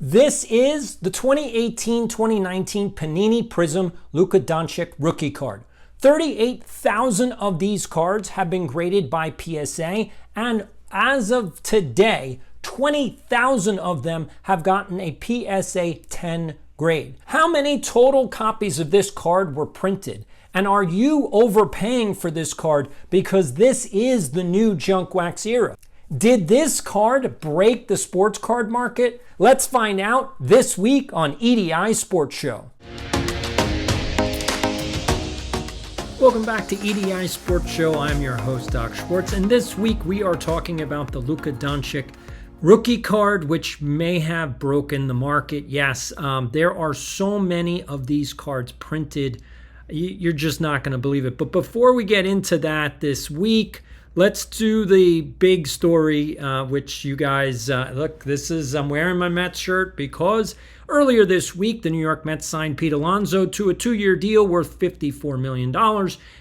This is the 2018-2019 Panini Prism Luka Doncic rookie card. 38,000 of these cards have been graded by PSA, and as of today, 20,000 of them have gotten a PSA 10 grade. How many total copies of this card were printed? And are you overpaying for this card because this is the new junk wax era? Did this card break the sports card market? Let's find out this week on EDI Sports Show. Welcome back to EDI Sports Show. I'm your host, Doc Schwartz, and this week we are talking about the Luka Doncic rookie card, which may have broken the market. Yes, there are so many of these cards printed, you're just not going to believe it. But before we get into that this week, let's do the big story, which you guys, look, I'm wearing my Mets shirt because earlier this week, the New York Mets signed Pete Alonso to a 2-year deal worth $54 million.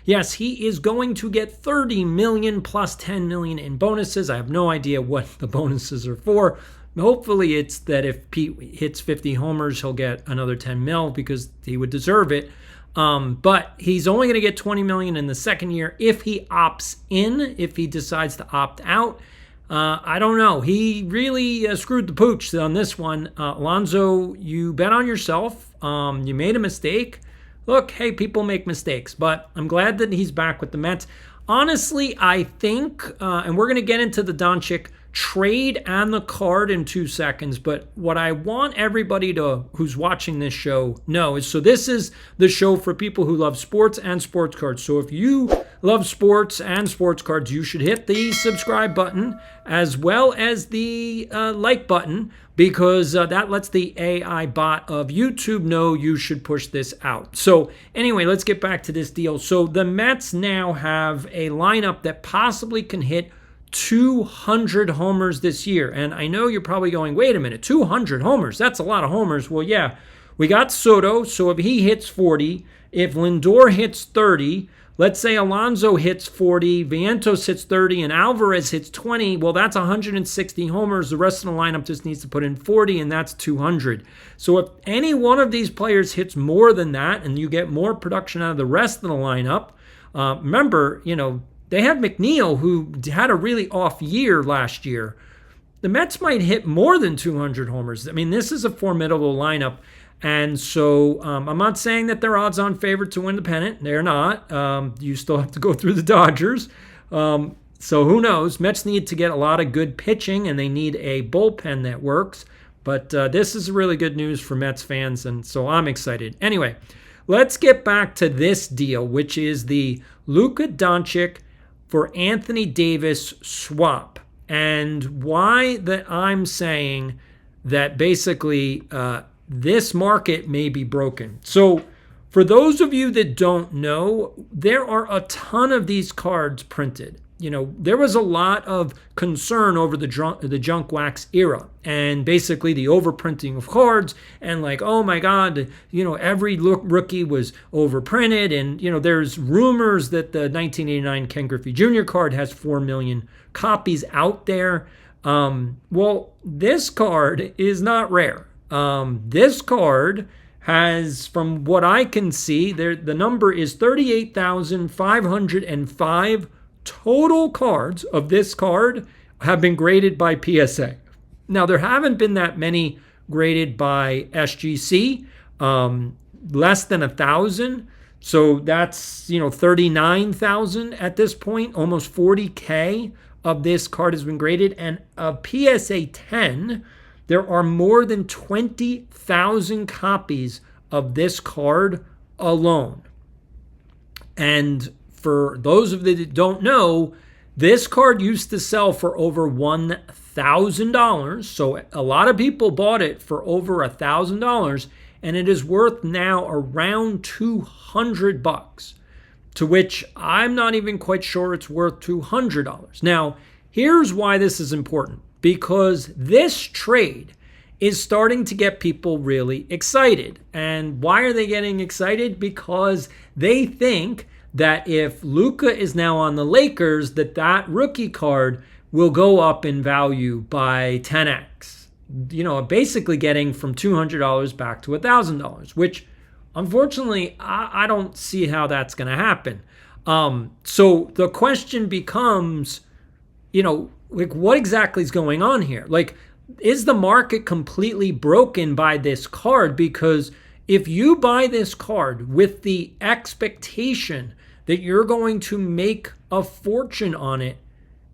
Yes, he is going to get $30 million plus $10 million in bonuses. I have no idea what the bonuses are for. Hopefully it's that if Pete hits 50 homers, he'll get another 10 mil because he would deserve it. But he's only going to get $20 million in the second year if he opts in, if he decides to opt out. I don't know. He really screwed the pooch on this one. Alonso, you bet on yourself. You made a mistake. Look, hey, people make mistakes, but I'm glad that he's back with the Mets. Honestly, I think, and we're going to get into the Doncic trade and the card in 2 seconds, but what I want everybody who's watching this show know is, so this is the show for people who love sports and sports cards. So if you love sports and sports cards, you should hit the subscribe button as well as the like button, because that lets the AI bot of YouTube know you should push this out. So anyway, let's get back to this deal. So the Mets now have a lineup that possibly can hit 200 homers this year. And I know you're probably going, wait a minute, 200 homers? That's a lot of homers. Well, yeah, we got Soto, so if he hits 40, if Lindor hits 30, let's say Alonso hits 40, Vientos hits 30, and Alvarez hits 20, well, that's 160 homers. The rest of the lineup just needs to put in 40, and that's 200. So if any one of these players hits more than that, and you get more production out of the rest of the lineup, remember, they have McNeil, who had a really off year last year. The Mets might hit more than 200 homers. I mean, this is a formidable lineup. And so I'm not saying that they're odds-on favorite to win the pennant. They're not. You still have to go through the Dodgers. So who knows? Mets need to get a lot of good pitching, and they need a bullpen that works. But this is really good news for Mets fans, and so I'm excited. Anyway, let's get back to this deal, which is the Luka Doncic for Anthony Davis swap, and why that I'm saying that basically this market may be broken. So for those of you that don't know, there are a ton of these cards printed. There was a lot of concern over the junk wax era and basically the overprinting of cards and like, oh my God, every rookie was overprinted. And, there's rumors that the 1989 Ken Griffey Jr. card has 4 million copies out there. Well, this card is not rare. This card has, from what I can see, the number is 38,505 total cards of this card have been graded by PSA. Now, there haven't been that many graded by SGC, less than 1,000. So that's, 39,000 at this point. Almost 40K of this card has been graded. And of PSA 10, there are more than 20,000 copies of this card alone. And for those of you that don't know, this card used to sell for over $1,000. So a lot of people bought it for over $1,000, and it is worth now around $200, to which I'm not even quite sure it's worth $200. Now, here's why this is important, because this trade is starting to get people really excited. And why are they getting excited? Because they think that if Luka is now on the Lakers, that rookie card will go up in value by 10x. basically getting from $200 back to $1,000, which unfortunately, I don't see how that's going to happen. So the question becomes, what exactly is going on here? Is the market completely broken by this card? Because if you buy this card with the expectation that you're going to make a fortune on it,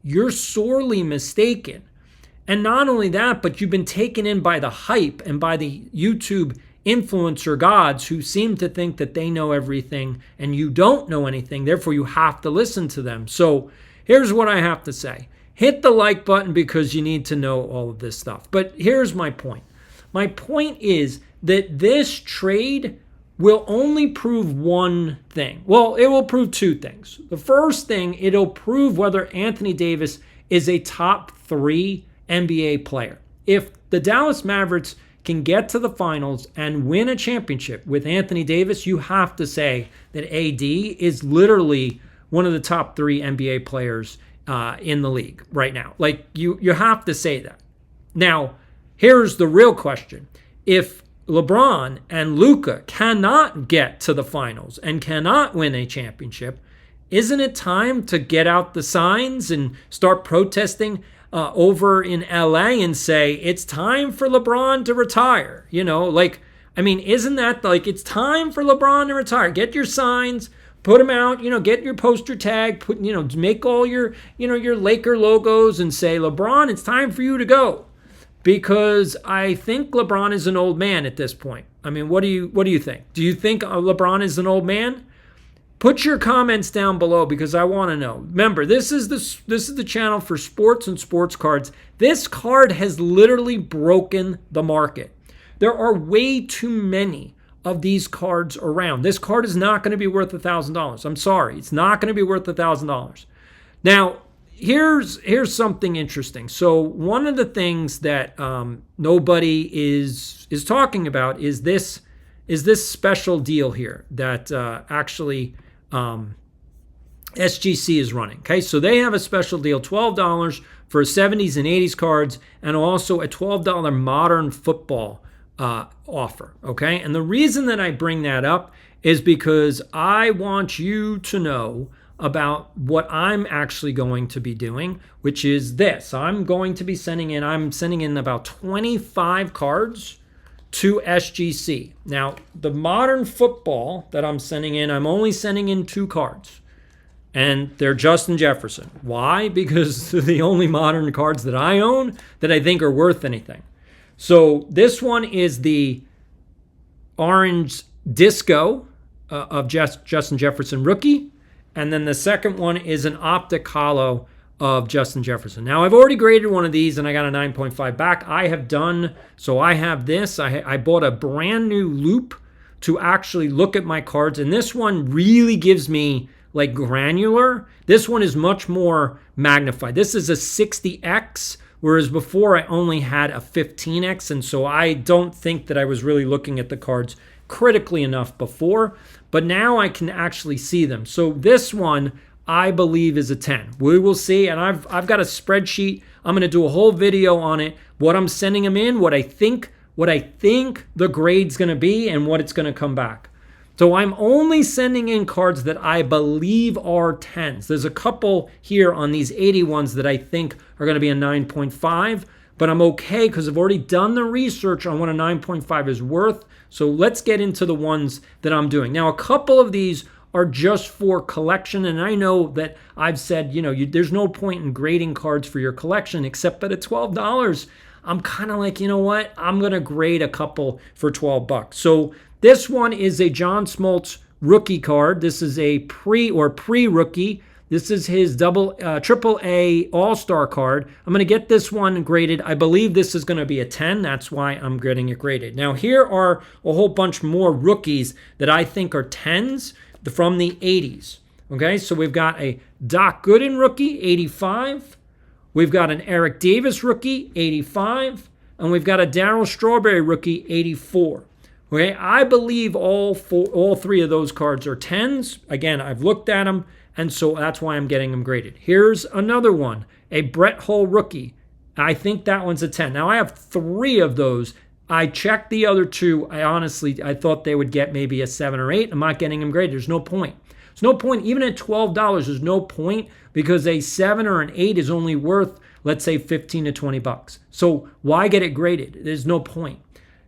you're sorely mistaken. And not only that, but you've been taken in by the hype and by the YouTube influencer gods who seem to think that they know everything and you don't know anything. Therefore, you have to listen to them. So here's what I have to say. Hit the like button because you need to know all of this stuff. But here's my point. My point is that this trade will only prove one thing. Well, it will prove two things. The first thing, it'll prove whether Anthony Davis is a top 3 NBA player. If the Dallas Mavericks can get to the finals and win a championship with Anthony Davis, you have to say that AD is literally one of the top 3 NBA players in the league right now. You have to say that. Now, here's the real question. If LeBron and Luka cannot get to the finals and cannot win a championship, isn't it time to get out the signs and start protesting over in LA and say it's time for LeBron to retire? Isn't that it's time for LeBron to retire? Get your signs, put them out, get your poster tag, make all your Laker logos and say, LeBron, it's time for you to go. Because I think LeBron is an old man at this point. What do you think? Do you think LeBron is an old man? Put your comments down below because I want to know. Remember, this is the channel for sports and sports cards. This card has literally broken the market. There are way too many of these cards around. This card is not going to be worth $1,000. I'm sorry, it's not going to be worth $1,000. Now, here's something interesting. So one of the things that nobody is talking about is this special deal here that actually SGC is running. Okay, so they have a special deal, $12 for 70s and 80s cards, and also a $12 modern football offer. Okay, and the reason that I bring that up is because I want you to know about what I'm actually going to be doing, which is this. I'm sending in about 25 cards to SGC. Now, the modern football that I'm sending in, I'm only sending in 2 cards. And they're Justin Jefferson. Why? Because they're the only modern cards that I own that I think are worth anything. So this one is the orange disco of Justin Jefferson rookie. And then the second one is an optic hollow of Justin Jefferson. Now, I've already graded one of these and I got a 9.5 back. I have this. I bought a brand new loop to actually look at my cards. And this one really gives me granular. This one is much more magnified. This is a 60x, whereas before I only had a 15x. And so I don't think that I was really looking at the cards critically enough before, but now I can actually see them. So this one I believe is a 10. We will see, and I've got a spreadsheet. I'm going to do a whole video on it, what I'm sending them in, what I think the grade's going to be, and what it's going to come back. So I'm only sending in cards that I believe are 10s. There's a couple here on these 81s that I think are going to be a 9.5, but I'm okay because I've already done the research on what a 9.5 is worth. So let's get into the ones that I'm doing. Now, a couple of these are just for collection, and I know that I've said, there's no point in grading cards for your collection, except that at $12, I'm kind of like, you know what? I'm going to grade a couple for $12. So this one is a John Smoltz rookie card. This is a pre-rookie. This is his triple A All-Star card. I'm going to get this one graded. I believe this is going to be a 10. That's why I'm getting it graded. Now, here are a whole bunch more rookies that I think are 10s from the 80s. Okay, so we've got a Doc Gooden rookie, 85. We've got an Eric Davis rookie, 85. And we've got a Darryl Strawberry rookie, 84. Okay, I believe all 3 of those cards are 10s. Again, I've looked at them, and so that's why I'm getting them graded. Here's another one, a Brett Hull rookie, I think that one's a 10. Now I have 3 of those. I checked the other 2. I thought they would get maybe a 7 or 8. I'm not getting them graded. There's no point. There's no point. Even at $12, there's no point because a 7 or an 8 is only worth, let's say, 15 to 20 bucks. So why get it graded? There's no point.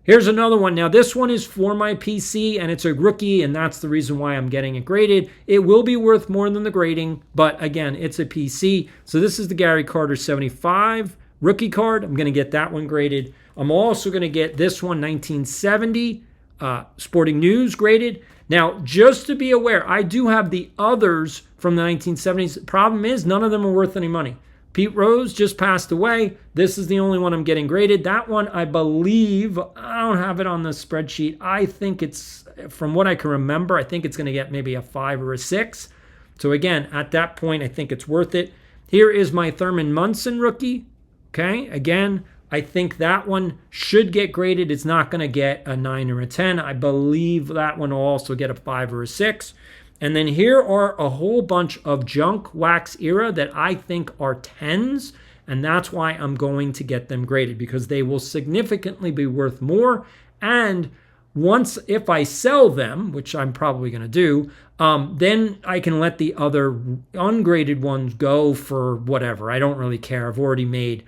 Here's another one. Now, this one is for my PC, and it's a rookie, and that's the reason why I'm getting it graded. It will be worth more than the grading, but again, it's a PC. So this is the Gary Carter 75 rookie card. I'm going to get that one graded. I'm also going to get this one, 1970 Sporting News graded. Now, just to be aware, I do have the others from the 1970s. Problem is, none of them are worth any money. Pete Rose just passed away. This is the only one I'm getting graded. That one, I believe, I don't have it on the spreadsheet. I think it's, from what I can remember, I think it's going to get maybe a 5 or a 6. So again, at that point, I think it's worth it. Here is my Thurman Munson rookie. Okay, again, I think that one should get graded. It's not going to get a 9 or a 10. I believe that one will also get a 5 or a 6. And then here are a whole bunch of junk wax era that I think are 10s, and that's why I'm going to get them graded because they will significantly be worth more. And once, if I sell them, which I'm probably going to do, then I can let the other ungraded ones go for whatever. I don't really care. I've already made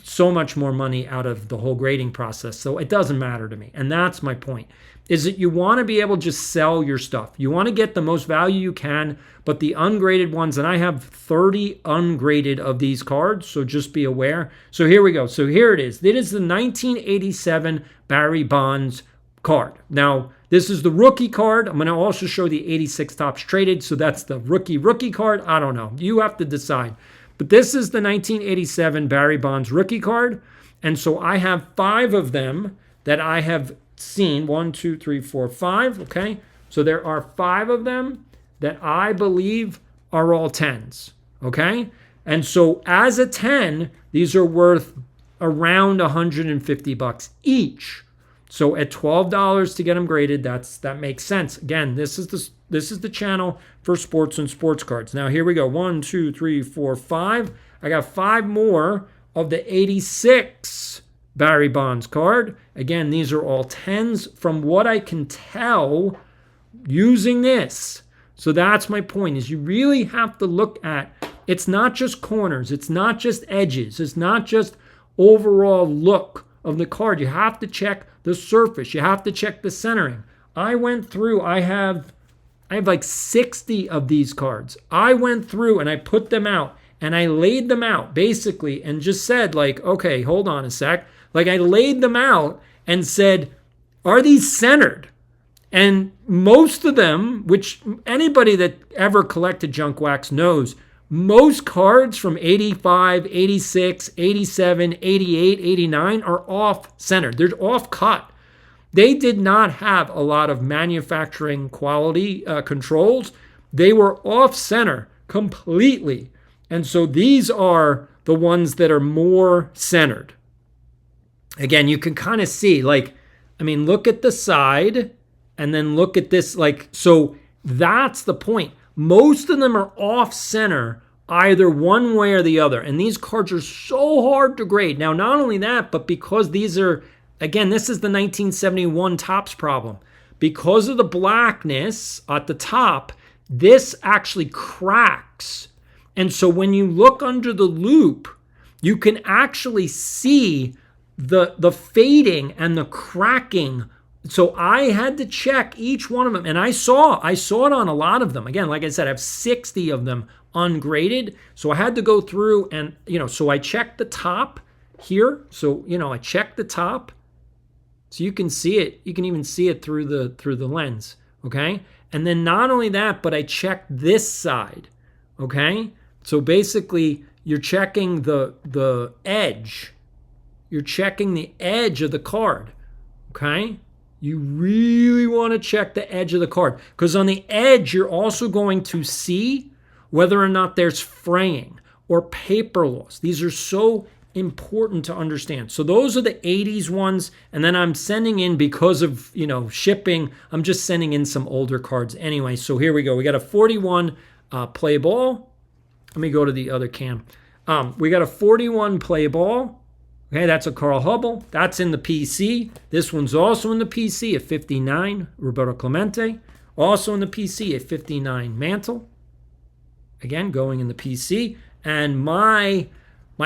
so much more money out of the whole grading process, so it doesn't matter to me. And that's my point, is that you want to be able to just sell your stuff. You want to get the most value you can, but the ungraded ones, and I have 30 ungraded of these cards, so just be aware. So here we go. So here it is. It is the 1987 Barry Bonds card. Now, this is the rookie card. I'm going to also show the 86 tops traded, so that's the rookie card. I don't know. You have to decide. But this is the 1987 Barry Bonds rookie card. And so I have 5 of them that I have seen. 1, 2, 3, 4, 5. Okay. So there are 5 of them that I believe are all 10s. Okay. And so as a 10, these are worth around 150 bucks each. So at $12 to get them graded, that makes sense. Again, this is the channel for sports and sports cards. Now here we go. 1, 2, 3, 4, 5. I got 5 more of the 86 Barry Bonds card. Again, these are all 10s from what I can tell using this. So that's my point, is you really have to look at, it's not just corners, it's not just edges, it's not just overall look of the card. You have to check the surface. You have to check the centering. I went through, I have like 60 of these cards. I went through and I put them out and I laid them out basically and just said like, okay, hold on a sec. Like I laid them out and said, are these centered? And most of them, which anybody that ever collected junk wax knows, most cards from 85, 86, 87, 88, 89 are off-centered. They're off-cut. They did not have a lot of manufacturing quality controls. They were off-center completely. And so these are the ones that are more centered. Again, you can kind of see, like, I mean, look at the side and then look at this. Like, so that's the point. Most of them are off-center either one way or the other. And these cards are so hard to grade. Now, not only that, but because these are, again, this is the 1971 tops problem. Because of the blackness at the top, this actually cracks. And so when you look under the loop, you can actually see the fading and the cracking. So I had to check each one of them, and I saw it on a lot of them. Again, like I said, I have 60 of them ungraded. So I had to go through and, so I checked the top here. So, I checked the top. So you can see it. You can even see it through the lens, okay? And then not only that, but I checked this side, okay? So basically, you're checking the edge. You're checking the edge of the card, okay? You really want to check the edge of the card because on the edge, you're also going to see whether or not there's fraying or paper loss. These are so important to understand. So those are the 80s ones. And then I'm sending in, because of, shipping, I'm just sending in some older cards anyway. So here we go. We got a 41 play ball. Let me go to the other cam. We got a 41 play ball. Okay, that's a Carl Hubble. That's in the PC. This one's also in the PC at 59, Roberto Clemente. Also in the PC at 59, Mantle. Again, going in the PC. And my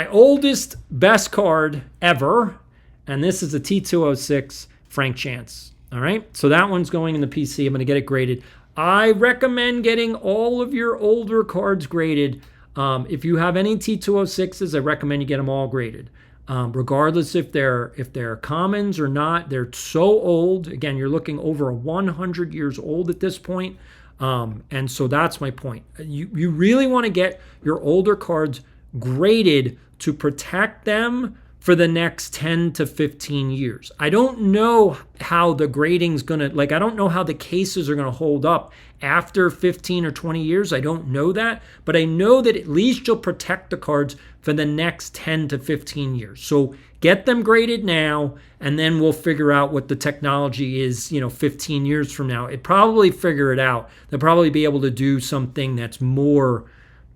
oldest, best card ever, and this is a T206 Frank Chance. All right, so that one's going in the PC. I'm going to get it graded. I recommend getting all of your older cards graded. If you have any T206s, I recommend you get them all graded. Regardless if they're commons or not, they're so old. Again, you're looking over 100 years old at this point. And so that's my point. You really want to get your older cards graded to protect them for the next 10 to 15 years. I don't know how the grading's going to, I don't know how the cases are going to hold up after 15 or 20 years. I don't know that, but I know that at least you'll protect the cards for the next 10 to 15 years. So get them graded now, and then we'll figure out what the technology is, 15 years from now. It'd probably figure it out. They'll probably be able to do something that's more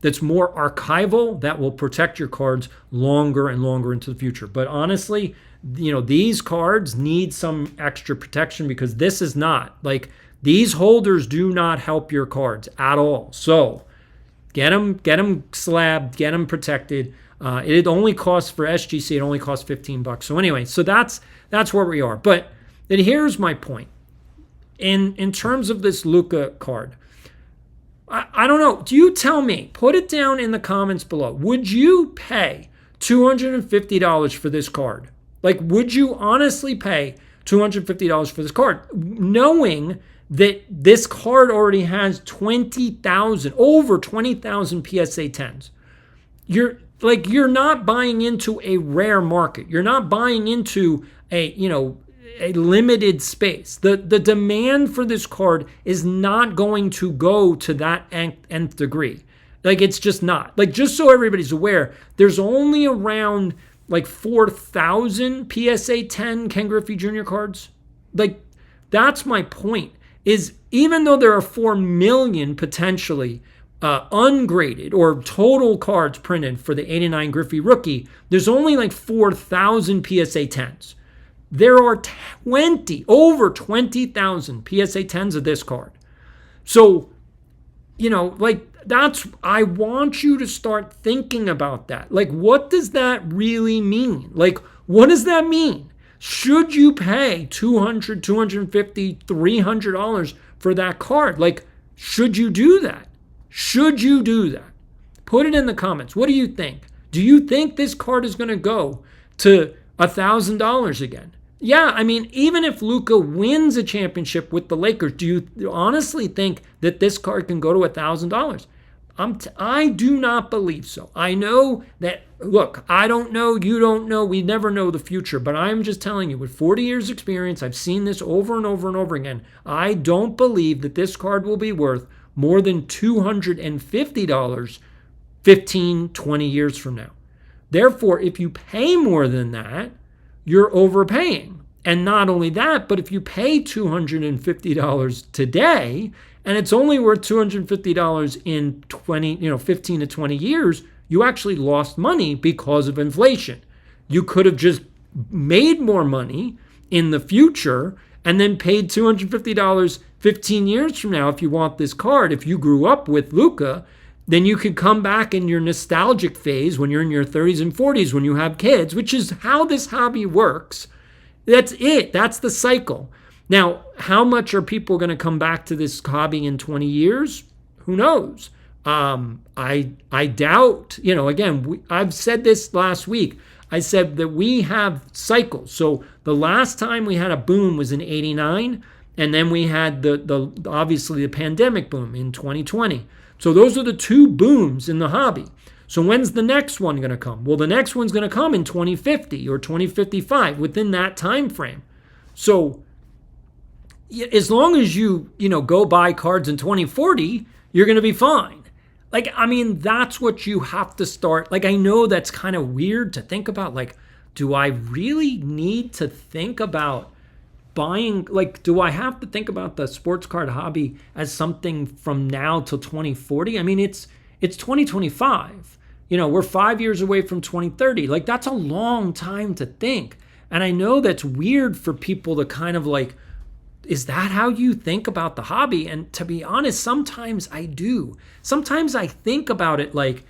archival, that will protect your cards longer and longer into the future. But honestly, these cards need some extra protection, because this is not, these holders do not help your cards at all. So get them slabbed, get them protected. It only costs, for SGC, it only costs $15. So anyway, so that's where we are. But then here's my point. In terms of this Luka card, I don't know. Do you tell me? Put it down in the comments below. Would you pay $250 for this card? Would you honestly pay $250 for this card, knowing that this card already has over 20,000 PSA 10s? You're not buying into a rare market. You're not buying into a limited space. The demand for this card is not going to go to that nth degree. It's just not. Just so everybody's aware, there's only around 4,000 PSA 10 Ken Griffey Jr. cards. That's my point, is even though there are 4 million potentially ungraded or total cards printed for the 89 Griffey rookie, there's only 4,000 PSA 10s. There are over 20,000 PSA 10s of this card. So, I want you to start thinking about that. What does that really mean? What does that mean? Should you pay $200, $250, $300 for that card? Should you do that? Should you do that? Put it in the comments. What do you think? Do you think this card is going to go to $1,000 again? Yeah, I mean, even if Luka wins a championship with the Lakers, do you honestly think that this card can go to $1,000? I do not believe so. I know that, look, I don't know, you don't know, we never know the future, but I'm just telling you, with 40 years experience, I've seen this over and over and over again. I don't believe that this card will be worth more than $250 15, 20 years from now. Therefore, if you pay more than that, you're overpaying. And not only that, but if you pay $250 today, and it's only worth $250 in 15 to 20 years, you actually lost money because of inflation. You could have just made more money in the future and then paid $250 15 years from now if you want this card. If you grew up with Luka, then you could come back in your nostalgic phase when you're in your 30s and 40s when you have kids, which is how this hobby works. That's it. That's the cycle. Now, how much are people going to come back to this hobby in 20 years? Who knows? I doubt, again, I've said this last week. I said that we have cycles. So the last time we had a boom was in 89, and then we had the obviously the pandemic boom in 2020. So those are the two booms in the hobby. So when's the next one going to come? Well, the next one's going to come in 2050 or 2055, within that time frame. So as long as you go buy cards in 2040, you're going to be fine. That's what you have to start. I know that's kind of weird to think about. Do I really need to think about buying, do I have to think about the sports card hobby as something from now till 2040? I mean, it's 2025. We're 5 years away from 2030. Like, that's a long time to think. And I know that's weird for people to kind of like, is that how you think about the hobby? And to be honest, sometimes I do. Sometimes I think about it like,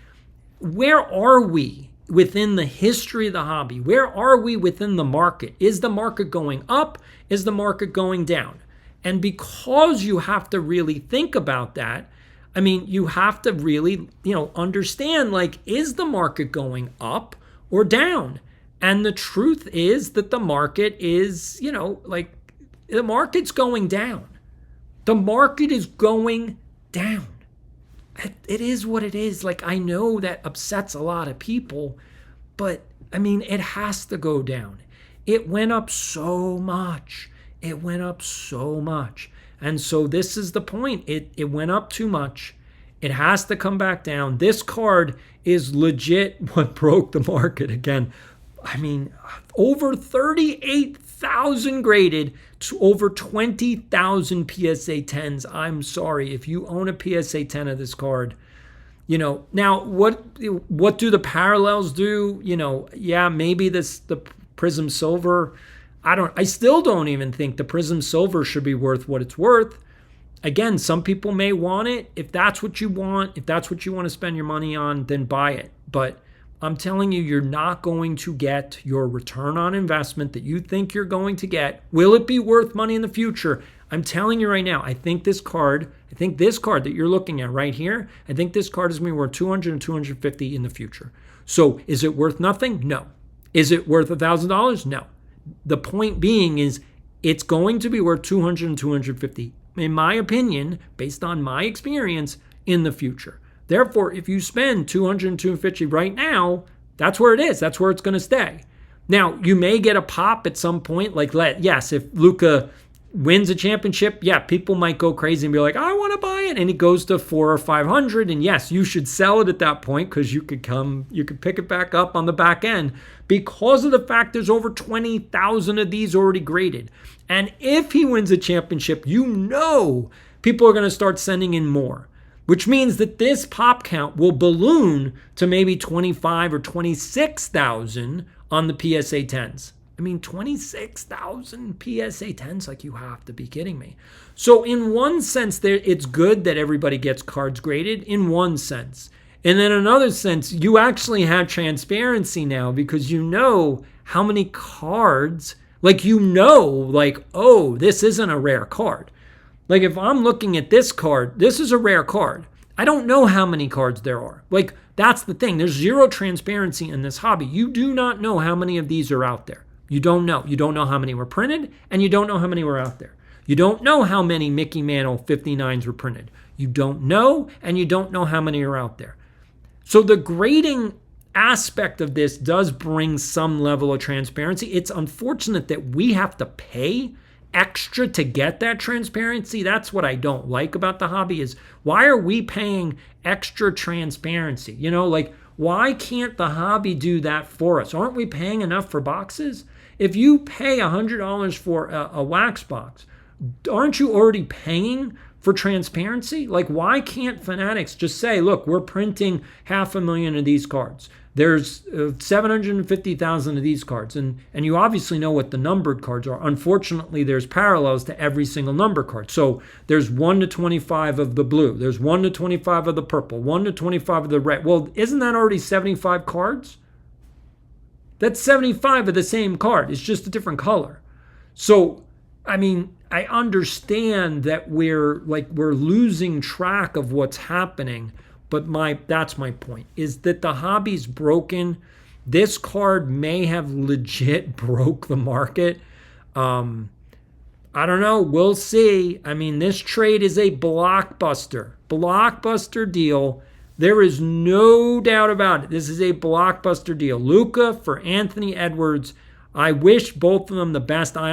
where are we within the history of the hobby? Where are we within the market? Is the market going up? Is the market going down? And because you have to really think about that, I mean, you have to really, understand, like, is the market going up or down? And the truth is that the market is, the market's going down. The market is going down. It is what it is. Like, I know that upsets a lot of people, but I mean, it has to go down. It went up so much. It went up so much. And so this is the point. It went up too much. It has to come back down. This card is legit what broke the market again. I mean, over 38,000 graded to over 20,000 PSA 10s. I'm sorry. If you own a PSA 10 of this card, now what do the parallels do? Yeah, maybe the Prism Silver. I still don't even think the Prism Silver should be worth what it's worth. Again, some people may want it. If that's what you want, if that's what you want to spend your money on, then buy it. But I'm telling you, you're not going to get your return on investment that you think you're going to get. Will it be worth money in the future? I'm telling you right now, I think this card that you're looking at right here, I think this card is going to be worth 200 and 250 in the future. So is it worth nothing? No. Is it worth $1,000? No. The point being is it's going to be worth 200 and 250, in my opinion, based on my experience, in the future. Therefore, if you spend 200 and 250 right now, that's where it is. That's where it's going to stay. Now, you may get a pop at some point. Yes, if Luka wins a championship, yeah, people might go crazy and be like, I want to buy it. And it goes to 400 or 500. And yes, you should sell it at that point because you could pick it back up on the back end because of the fact there's over 20,000 of these already graded. And if he wins a championship, people are going to start sending in more, which means that this pop count will balloon to maybe 25 or 26,000 on the PSA 10s. I mean, 26,000 PSA 10s, like, you have to be kidding me. So in one sense, it's good that everybody gets cards graded, in one sense. And then in another sense, you actually have transparency now because you know how many cards, oh, this isn't a rare card. Like, if I'm looking at this card, this is a rare card. I don't know how many cards there are. Like, that's the thing. There's zero transparency in this hobby. You do not know how many of these are out there. You don't know. You don't know how many were printed, and you don't know how many were out there. You don't know how many Mickey Mantle 59s were printed. You don't know, and you don't know how many are out there. So the grading aspect of this does bring some level of transparency. It's unfortunate that we have to pay extra to get that transparency. That's what I don't like about the hobby is, why are we paying extra transparency? Why can't the hobby do that for us? Aren't we paying enough for boxes? If you pay $100 for a wax box, aren't you already paying for transparency? Like, why can't Fanatics just say, look, we're printing 500,000 of these cards. There's 750,000 of these cards. And you obviously know what the numbered cards are. Unfortunately, there's parallels to every single number card. So there's 1 to 25 of the blue. There's 1 to 25 of the purple. 1 to 25 of the red. Well, isn't that already 75 cards? That's 75 of the same card. It's just a different color. So, I mean, I understand that we're losing track of what's happening. But that's my point, is that the hobby's broken. This card may have legit broke the market. I don't know. We'll see. I mean, this trade is a blockbuster deal. There is no doubt about it. This is a blockbuster deal. Luka for Anthony Edwards. I wish both of them the best. I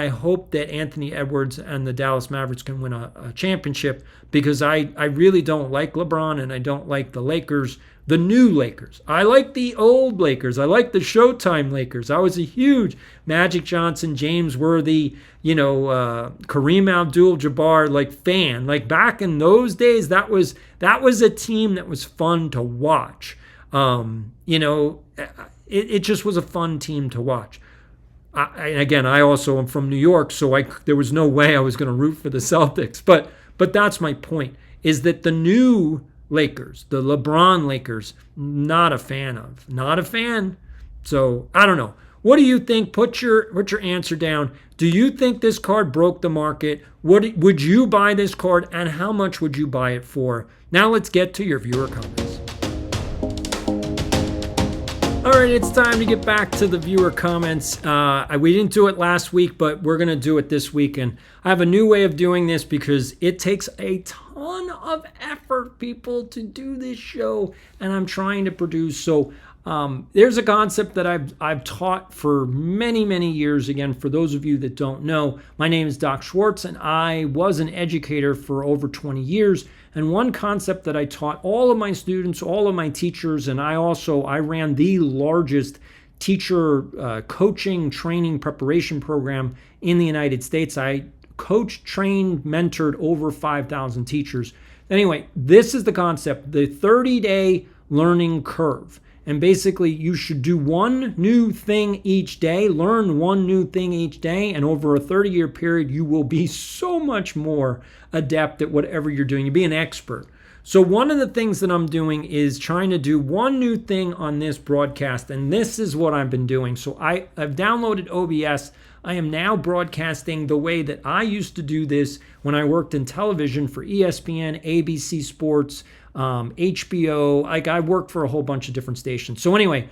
hope that Anthony Edwards and the Dallas Mavericks can win a championship because I really don't like LeBron and I don't like the Lakers, the new Lakers. I like the old Lakers. I like the Showtime Lakers. I was a huge Magic Johnson, James Worthy, Kareem Abdul-Jabbar fan. Like, back in those days, that was a team that was fun to watch. It just was a fun team to watch. I also am from New York, so there was no way I was going to root for the Celtics. But that's my point, is that the new Lakers, the LeBron Lakers, not a fan. So I don't know. What do you think? Put your answer down. Do you think this card broke the market? Would you buy this card, and how much would you buy it for? Now let's get to your viewer comments. All right, it's time to get back to the viewer comments. We didn't do it last week, but we're going to do it this week. And I have a new way of doing this because it takes a ton of effort, people, to do this show, and I'm trying to produce. So there's a concept that I've taught for many, many years. Again, for those of you that don't know, my name is Doc Schwartz, and I was an educator for over 20 years. And one concept that I taught all of my students, all of my teachers, and I ran the largest teacher coaching, training, preparation program in the United States. I coached, trained, mentored over 5,000 teachers. Anyway, this is the concept, the 30-day learning curve. And basically, you should do one new thing each day, learn one new thing each day, and over a 30-year period, you will be so much more adept at whatever you're doing. You'll be an expert. So one of the things that I'm doing is trying to do one new thing on this broadcast, and this is what I've been doing. So I've downloaded OBS. I am now broadcasting the way that I used to do this when I worked in television for ESPN, ABC Sports, HBO. I worked for a whole bunch of different stations. So anyway,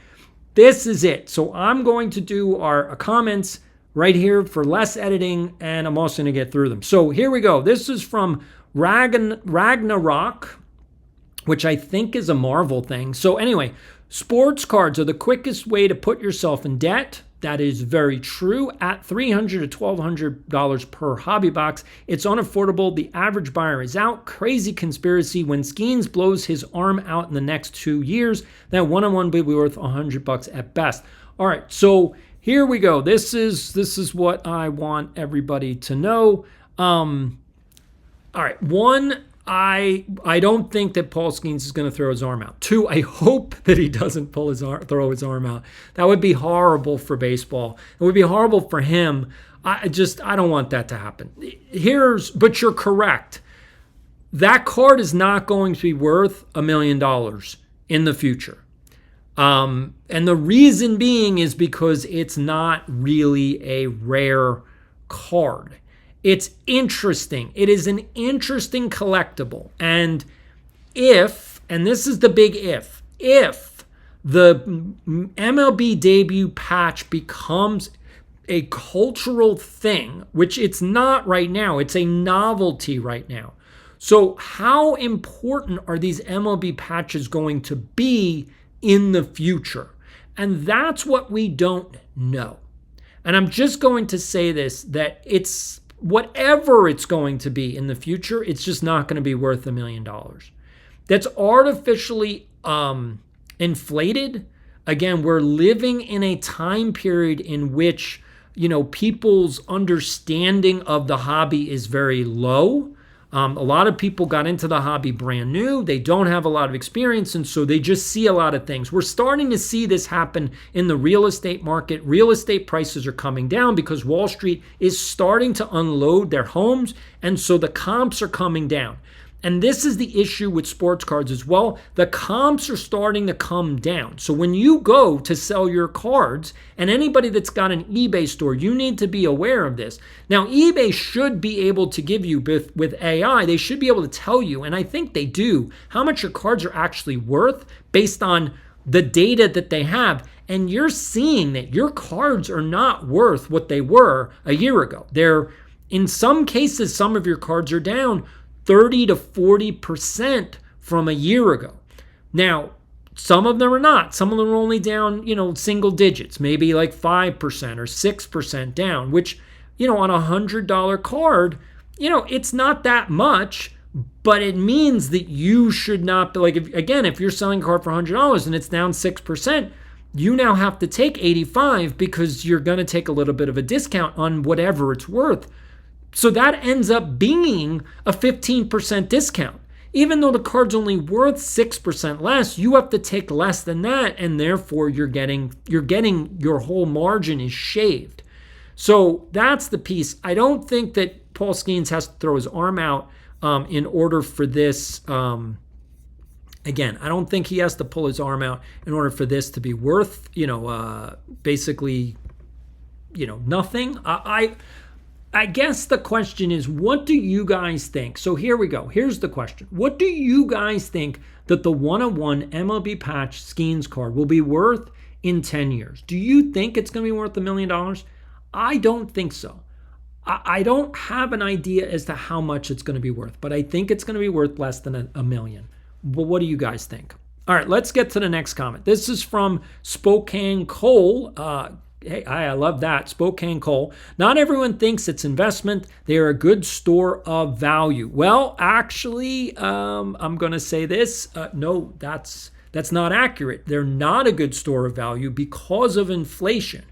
this is it. So I'm going to do our comments right here for less editing, and I'm also going to get through them. So here we go. This is from Ragnarok, which I think is a Marvel thing. So anyway, sports cards are the quickest way to put yourself in debt. That is very true. At $300 to $1,200 per hobby box, it's unaffordable. The average buyer is out. Crazy conspiracy. When Skeens blows his arm out in the next 2 years, that one-on-one will be worth $100 at best. All right, so here we go. This is what I want everybody to know. All right, one, I don't think that Paul Skeens is going to throw his arm out. Two, I hope that he doesn't throw his arm out. That would be horrible for baseball. It would be horrible for him. I don't want that to happen. But you're correct. That card is not going to be worth $1 million in the future. And the reason being is because it's not really a rare card. It's interesting. It is an interesting collectible. And this is the big if the MLB debut patch becomes a cultural thing, which it's not right now, it's a novelty right now. So how important are these MLB patches going to be in the future? And that's what we don't know. And I'm just going to say this, that it's whatever it's going to be in the future, it's just not going to be worth $1 million. That's artificially inflated. Again, we're living in a time period in which, people's understanding of the hobby is very low. A lot of people got into the hobby brand new. They don't have a lot of experience, and so they just see a lot of things. We're starting to see this happen in the real estate market. Real estate prices are coming down because Wall Street is starting to unload their homes, and so the comps are coming down. And this is the issue with sports cards as well. The comps are starting to come down. So when you go to sell your cards, and anybody that's got an eBay store, you need to be aware of this. Now, eBay should be able to give you, with AI, they should be able to tell you, and I think they do, how much your cards are actually worth based on the data that they have. And you're seeing that your cards are not worth what they were a year ago. In some cases, some of your cards are down 30 to 40% from a year ago. Now, some of them are not. Some of them are only down, single digits, maybe like 5% or 6% down, which, on a $100 card, it's not that much, but it means that you should not be like, if you're selling a card for $100 and it's down 6%, you now have to take 85 because you're going to take a little bit of a discount on whatever it's worth. So that ends up being a 15% discount. Even though the card's only worth 6% less, you have to take less than that, and therefore you're getting your whole margin is shaved. So that's the piece. I don't think that Paul Skeens has to throw his arm out in order for this. Again, I don't think he has to pull his arm out in order for this to be worth, basically, nothing. I guess the question is, what do you guys think? So here we go. Here's the question. What do you guys think that the 101 MLB patch Skeens card will be worth in 10 years? Do you think it's going to be worth $1 million? I don't think so. I don't have an idea as to how much it's going to be worth, but I think it's going to be worth less than $1 million. But what do you guys think? All right, let's get to the next comment. This is from Spokane Cole. Hey, I love that. Spokane Cole. Not everyone thinks it's investment. They are a good store of value. Well, actually, I'm going to say this. No, that's not accurate. They're not a good store of value because of inflation.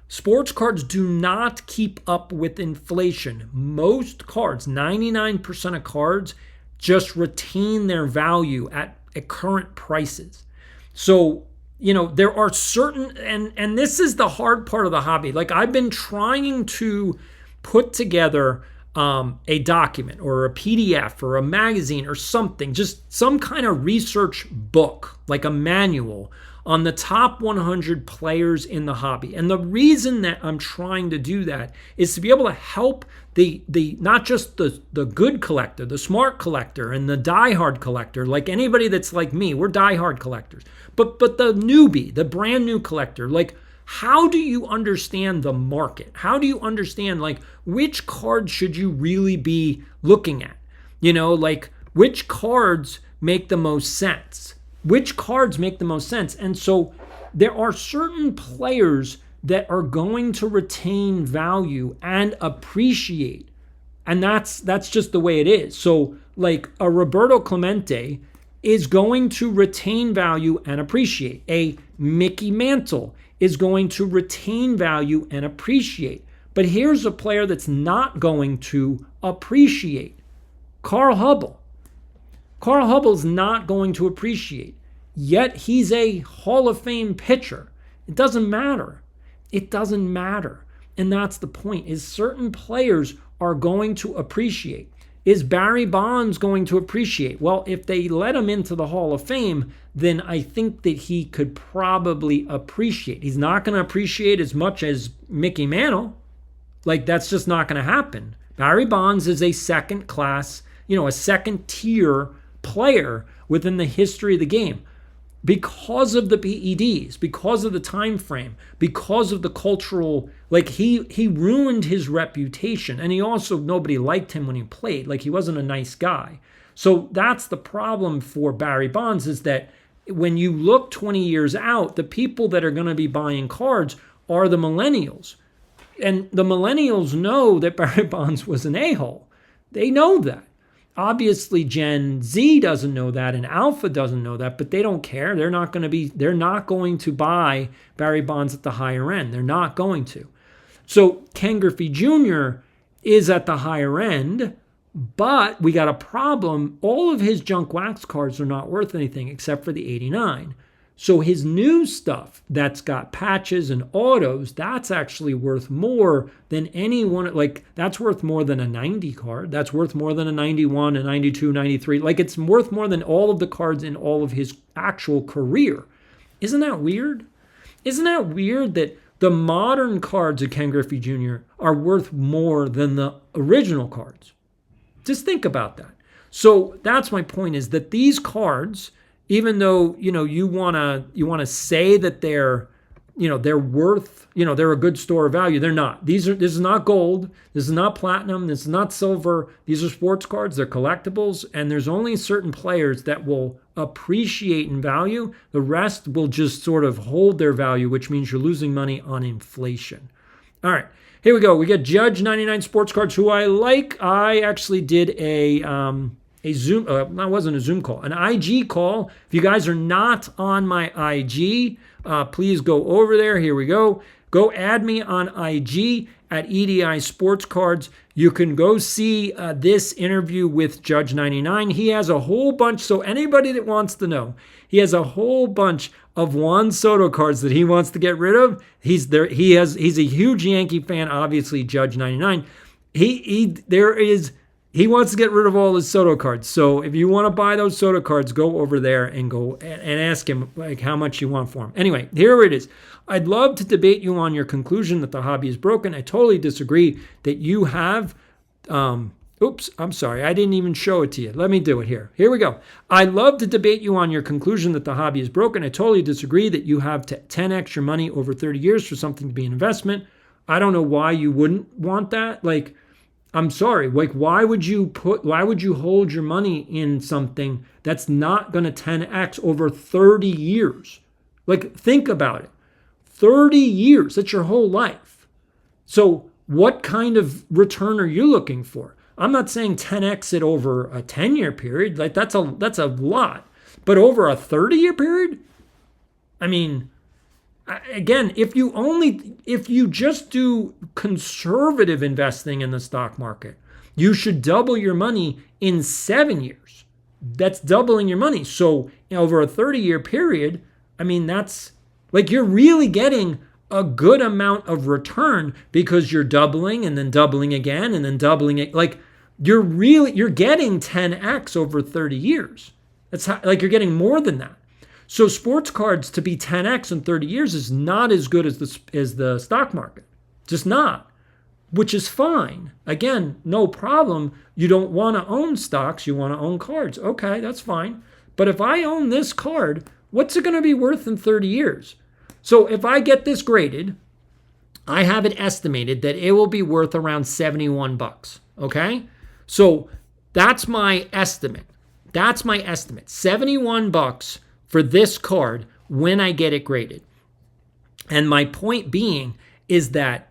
Sports cards do not keep up with inflation. Most cards, 99% of cards, just retain their value at current prices. So, there are certain, and this is the hard part of the hobby. Like, I've been trying to put together a document or a PDF or a magazine or something, just some kind of research book, like a manual on the top 100 players in the hobby. And the reason that I'm trying to do that is to be able to help the not just the good collector, the smart collector, and the diehard collector, like anybody that's like me, we're diehard collectors. But the newbie, the brand new collector, like, how do you understand the market? How do you understand, like, which cards should you really be looking at? Like, which cards make the most sense? Which cards make the most sense? And so there are certain players that are going to retain value and appreciate. And that's just the way it is. So, like, a Roberto Clemente is going to retain value and appreciate. A Mickey Mantle is going to retain value and appreciate. But here's a player that's not going to appreciate. Carl Hubble. Carl Hubble's not going to appreciate. Yet he's a Hall of Fame pitcher. It doesn't matter. It doesn't matter. And that's the point, is certain players are going to appreciate. Is Barry Bonds going to appreciate? Well, if they let him into the Hall of Fame, then I think that he could probably appreciate. He's not going to appreciate as much as Mickey Mantle. Like, that's just not going to happen. Barry Bonds is a second class, a second tier player within the history of the game. Because of the PEDs, because of the time frame, because of the cultural, like, he ruined his reputation. And he also, nobody liked him when he played. Like, he wasn't a nice guy. So that's the problem for Barry Bonds, is that when you look 20 years out, the people that are going to be buying cards are the millennials. And the millennials know that Barry Bonds was an a-hole. They know that. Obviously, Gen Z doesn't know that, and Alpha doesn't know that, but they don't care. They're not going to buy Barry Bonds at the higher end. They're not going to. So Ken Griffey Jr. is at the higher end, but we got a problem. All of his junk wax cards are not worth anything except for the 89. So his new stuff that's got patches and autos, that's actually worth more than any one. Like, that's worth more than a 90 card. That's worth more than a 91, a 92, 93. Like, it's worth more than all of the cards in all of his actual career. Isn't that weird? Isn't that weird that the modern cards of Ken Griffey Jr. are worth more than the original cards? Just think about that. So that's my point, is that these cards, even though, you want to say that they're worth, they're a good store of value, they're not. This is not gold. This is not platinum. This is not silver. These are sports cards. They're collectibles. And there's only certain players that will appreciate in value. The rest will just sort of hold their value, which means you're losing money on inflation. All right, here we go. We got Judge 99 Sports Cards, who I like. I actually did a Zoom, that wasn't a Zoom call, an IG call. If you guys are not on my IG, please go over there. Here we go. Go add me on IG at EDI Sports Cards. You can go see this interview with Judge 99. He has a whole bunch. So anybody that wants to know, he has a whole bunch of Juan Soto cards that he wants to get rid of. He's there. He's a huge Yankee fan, obviously, Judge 99. He wants to get rid of all his Soto cards. So if you want to buy those Soto cards, go over there and go and ask him like how much you want for them. Anyway, here it is. I'd love to debate you on your conclusion that the hobby is broken. I totally disagree that you have. Oops, I'm sorry. I didn't even show it to you. Let me do it here. Here we go. I'd love to debate you on your conclusion that the hobby is broken. I totally disagree that you have to 10x your money over 30 years for something to be an investment. I don't know why you wouldn't want that. Like, I'm sorry. Like, why would you hold your money in something that's not going to 10x over 30 years? Like, think about it. 30 years, that's your whole life. So what kind of return are you looking for? I'm not saying 10x it over a 10-year period. Like, that's a lot. But over a 30-year period? I mean, again, if you just do conservative investing in the stock market, you should double your money in 7 years. That's doubling your money. So over a 30-year period, I mean, that's like you're really getting a good amount of return because you're doubling and then doubling again and then doubling it. Like you're getting 10x over 30 years. That's like you're getting more than that. So sports cards to be 10x in 30 years is not as good as the stock market. Just not, which is fine. Again, no problem. You don't want to own stocks. You want to own cards. Okay, that's fine. But if I own this card, what's it going to be worth in 30 years? So if I get this graded, I have it estimated that it will be worth around $71. Okay? So that's my estimate. That's my estimate. $71 for this card when I get it graded. And my point being is that,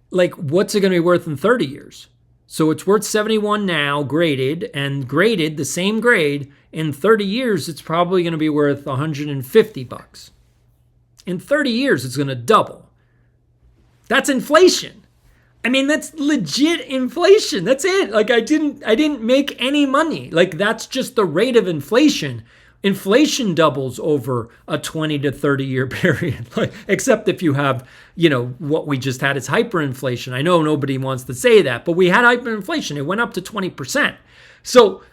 like, what's it going to be worth in 30 years? So it's worth 71 now, graded, and graded, the same grade, in 30 years, it's probably going to be worth $150. In 30 years, it's going to double. That's inflation. I mean, that's legit inflation. That's it. Like, I didn't make any money. Like, that's just the rate of inflation. Inflation doubles over a 20 to 30 year period, like, except if you have, what we just had is hyperinflation. I know nobody wants to say that, but we had hyperinflation. It went up to 20%. So,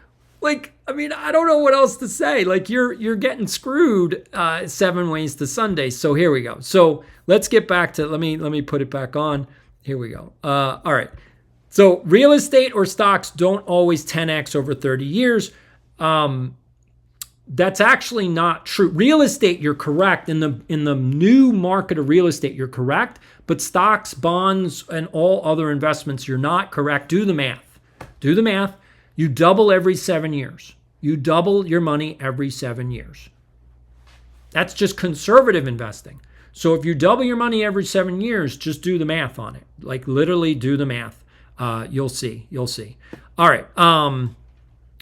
like, I mean, I don't know what else to say. Like, you're getting screwed 7 ways to Sunday. So here we go. So let's get back to, let me put it back on. Here we go. All right. So real estate or stocks don't always 10x over 30 years. That's actually not true. Real estate, you're correct. In the new market of real estate, you're correct. But stocks, bonds, and all other investments, you're not correct. Do the math. Do the math. You double every 7 years. You double your money every 7 years. That's just conservative investing. So if you double your money every 7 years, just do the math on it. Like, literally do the math. You'll see. You'll see. All right.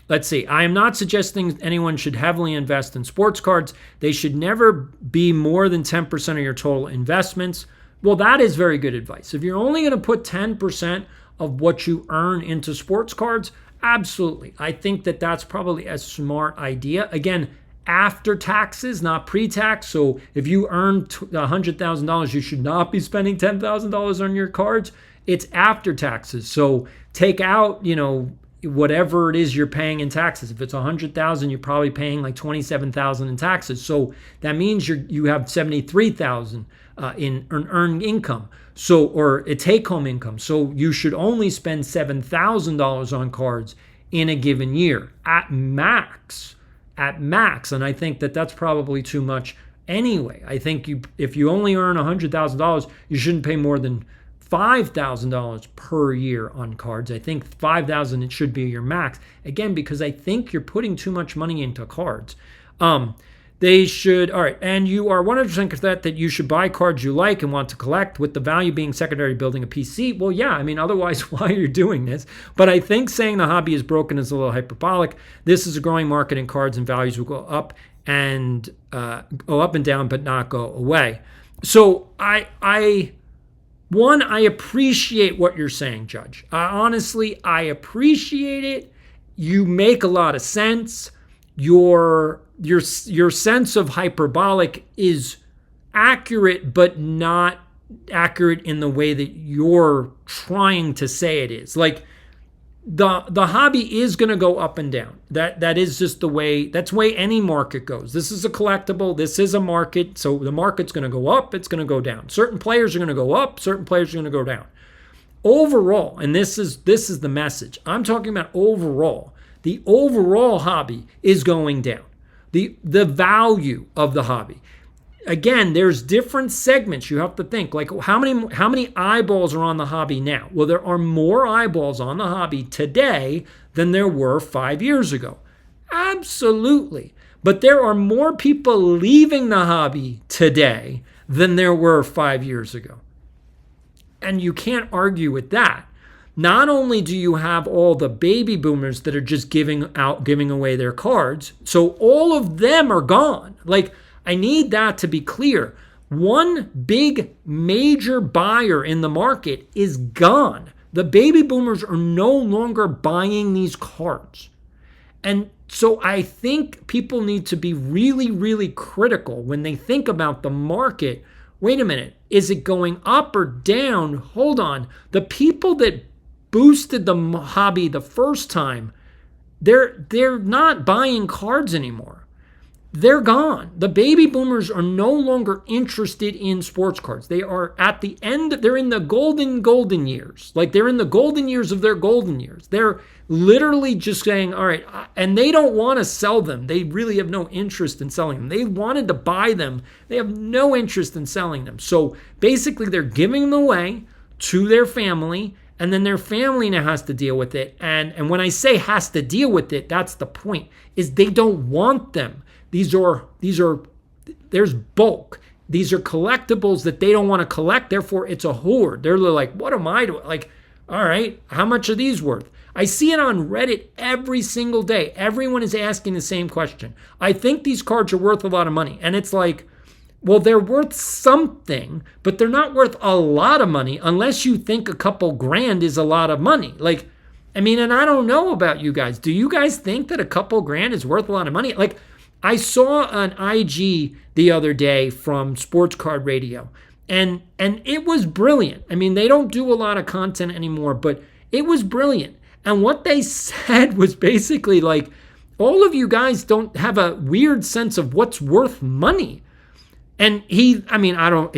Let's see. I am not suggesting anyone should heavily invest in sports cards. They should never be more than 10% of your total investments. Well, that is very good advice. If you're only going to put 10% of what you earn into sports cards, absolutely. I think that that's probably a smart idea. Again, after taxes, not pre-tax. So if you earn $100,000, you should not be spending $10,000 on your cards. It's after taxes. So take out, whatever it is you're paying in taxes. If it's $100,000, you're probably paying like $27,000 in taxes. So that means you have $73,000 in earned income. So, or a take-home income. So you should only spend $7,000 on cards in a given year at max. And I think that that's probably too much anyway. I think if you only earn $100,000, you shouldn't pay more than $5,000 per year on cards. I think $5,000 it should be your max. Again, because I think you're putting too much money into cards. They should, all right, and you are 100% correct that you should buy cards you like and want to collect, with the value being secondary building a PC. Well, yeah, I mean, otherwise, why are you doing this? But I think saying the hobby is broken is a little hyperbolic. This is a growing market, and cards and values will go up and down, but not go away. So One, I appreciate what you're saying, Judge. I appreciate it. You make a lot of sense. Your sense of hyperbolic is accurate, but not accurate in the way that you're trying to say it is. Like, the hobby is going to go up and down. That is just that's the way any market goes. This is a collectible. This is a market. So the market's going to go up. It's going to go down. Certain players are going to go up. Certain players are going to go down. Overall, and this is the message. I'm talking about overall. The overall hobby is going down. The value of the hobby. Again, there's different segments you have to think. Like, how many eyeballs are on the hobby now? Well, there are more eyeballs on the hobby today than there were 5 years ago. Absolutely. But there are more people leaving the hobby today than there were 5 years ago. And you can't argue with that. Not only do you have all the baby boomers that are just giving away their cards, so all of them are gone. Like, I need that to be clear. One big major buyer in the market is gone. The baby boomers are no longer buying these cards. And so I think people need to be really, really critical when they think about the market. Wait a minute, is it going up or down? Hold on. The people that boosted the hobby the first time, they're not buying cards anymore. They're gone. The baby boomers are no longer interested in sports cards. They are at the end. They're in the golden years. Like, they're in the golden years of their golden years. They're literally just saying, all right, and they don't want to sell them. They really have no interest in selling them. They wanted to buy them. They have no interest in selling them. So basically, they're giving them away to their family, and then their family now has to deal with it. And when I say has to deal with it, that's the point, is they don't want them. There's bulk. These are collectibles that they don't want to collect. Therefore, it's a hoard. They're like, what am I doing? Like, all right, how much are these worth? I see it on Reddit every single day. Everyone is asking the same question. I think these cards are worth a lot of money. And it's like, well, they're worth something, but they're not worth a lot of money unless you think a couple grand is a lot of money. Like, I mean, and I don't know about you guys. Do you guys think that a couple grand is worth a lot of money? Like, I saw an IG the other day from Sportscard Radio, and it was brilliant. I mean, they don't do a lot of content anymore, but it was brilliant. And what they said was basically like, all of you guys don't have a weird sense of what's worth money. And he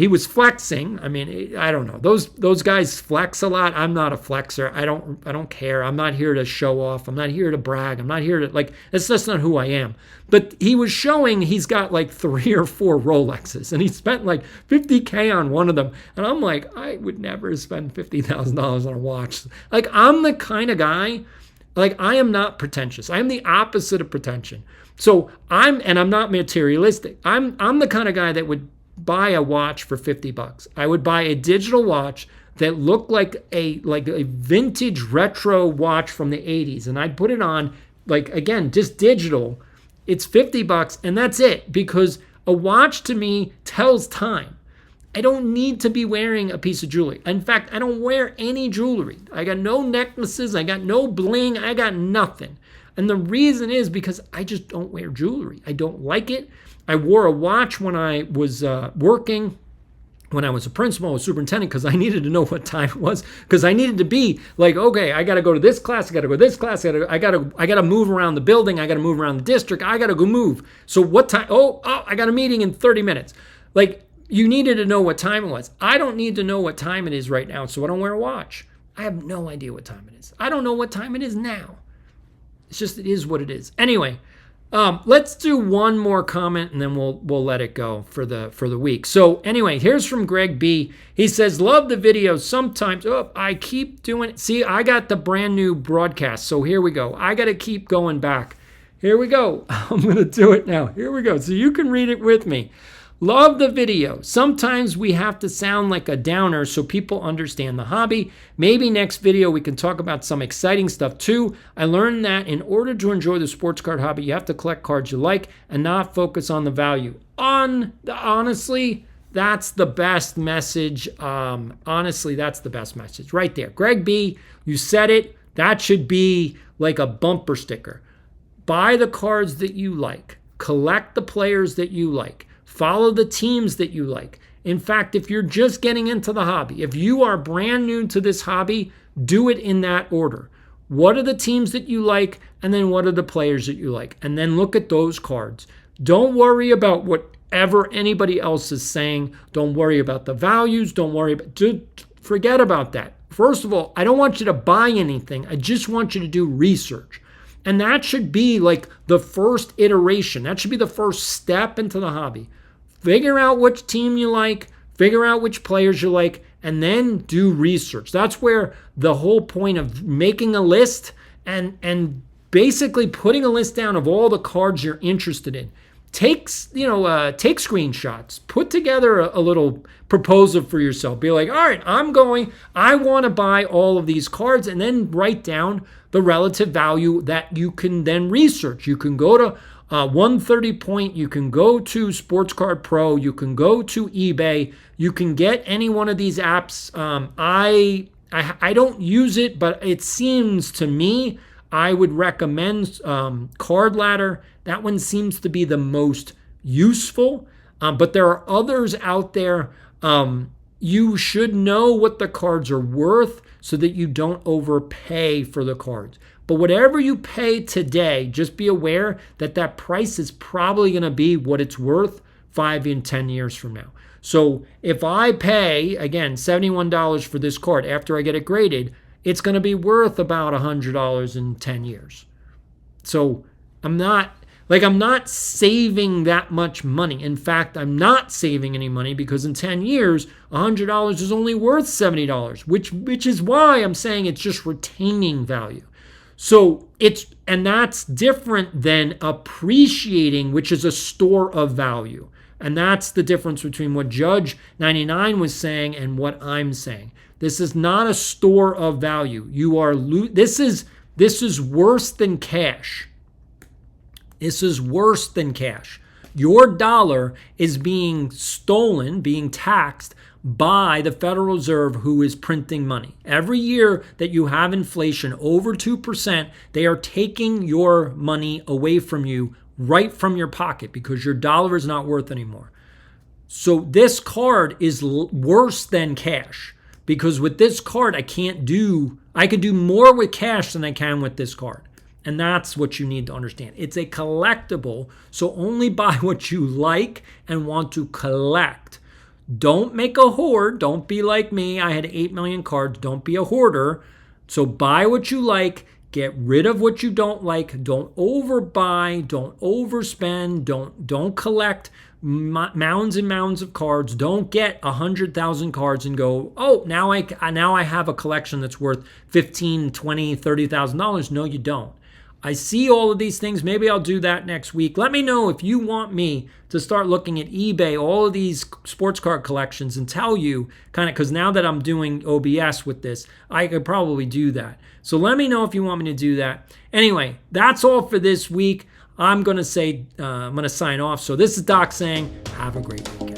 was flexing. I mean, I don't know. Those guys flex a lot. I'm not a flexer. I don't care. I'm not here to show off. I'm not here to brag. I'm not here to, like, that's just not who I am. But he was showing he's got like 3 or 4 Rolexes, and he spent like $50K on one of them. And I'm like, I would never spend $50,000 on a watch. Like, I'm the kind of guy, like, I am not pretentious. I am the opposite of pretension. So I'm not materialistic. I'm the kind of guy that would buy a watch for $50. I would buy a digital watch that looked like a vintage retro watch from the 80s, and I'd put it on, like, again, just digital. It's $50, and that's it, because a watch to me tells time. I don't need to be wearing a piece of jewelry. In fact, I don't wear any jewelry. I got no necklaces. I got no bling. I got nothing. And the reason is because I just don't wear jewelry. I don't like it. I wore a watch when I was working, when I was a principal or superintendent, because I needed to know what time it was, because I needed to be like, okay, I got to go to this class, I got to go to this class, I got to move around the building, I got to move around the district, I got to go move. So what time? Oh, I got a meeting in 30 minutes. Like, you needed to know what time it was. I don't need to know what time it is right now, so I don't wear a watch. I have no idea what time it is. I don't know what time it is now. It's just, it is what it is. Anyway, let's do one more comment and then we'll let it go for the week. So anyway, here's from Greg B. He says, love the videos. Sometimes, I keep doing it. See, I got the brand new broadcast. So here we go. I got to keep going back. Here we go. I'm going to do it now. Here we go. So you can read it with me. Love the video. Sometimes we have to sound like a downer so people understand the hobby. Maybe next video we can talk about some exciting stuff too. I learned that in order to enjoy the sports card hobby, you have to collect cards you like and not focus on the value. Honestly, that's the best message. Honestly, that's the best message right there. Greg B, you said it. That should be like a bumper sticker. Buy the cards that you like. Collect the players that you like. Follow the teams that you like. In fact, if you're just getting into the hobby, if you are brand new to this hobby, do it in that order. What are the teams that you like? And then what are the players that you like? And then look at those cards. Don't worry about whatever anybody else is saying. Don't worry about the values. Don't worry about, forget about that. First of all, I don't want you to buy anything. I just want you to do research. And that should be like the first iteration. That should be the first step into the hobby. Figure out which team you like, figure out which players you like, and then do research. That's where the whole point of making a list and basically putting a list down of all the cards you're interested in. Take screenshots. Put together a little proposal for yourself. Be like, all right, I want to buy all of these cards, and then write down the relative value that you can then research. You can go to 130 Point, you can go to SportsCard Pro, you can go to eBay, you can get any one of these apps. I don't use it, but it seems to me I would recommend Card Ladder. That one seems to be the most useful, but there are others out there. You should know what the cards are worth so that you don't overpay for the cards. But whatever you pay today, just be aware that that price is probably going to be what it's worth 5 and 10 years from now. So if I pay, again, $71 for this card after I get it graded, it's going to be worth about $100 in 10 years. So I'm not saving that much money. In fact, I'm not saving any money because in 10 years, $100 is only worth $70, which is why I'm saying it's just retaining value. So that's different than appreciating, which is a store of value. And that's the difference between what Judge 99 was saying and what I'm saying. This is not a store of value. This is worse than cash. This is worse than cash. Your dollar is being stolen, being taxed by the Federal Reserve, who is printing money. Every year that you have inflation over 2%, they are taking your money away from you right from your pocket because your dollar is not worth anymore. So this card is worse than cash because with this card, I could do more with cash than I can with this card. And that's what you need to understand. It's a collectible, so only buy what you like and want to collect. Don't make a hoard. Don't be like me. I had 8 million cards. Don't be a hoarder. So buy what you like. Get rid of what you don't like. Don't overbuy. Don't overspend. Don't collect mounds and mounds of cards. Don't get 100,000 cards and go, oh, now I have a collection that's worth $15,000, $20,000, $30,000. No, you don't. I see all of these things. Maybe I'll do that next week. Let me know if you want me to start looking at eBay, all of these sports card collections, and tell you because now that I'm doing OBS with this, I could probably do that. So let me know if you want me to do that. Anyway, that's all for this week. I'm going to sign off. So this is Doc saying, have a great weekend.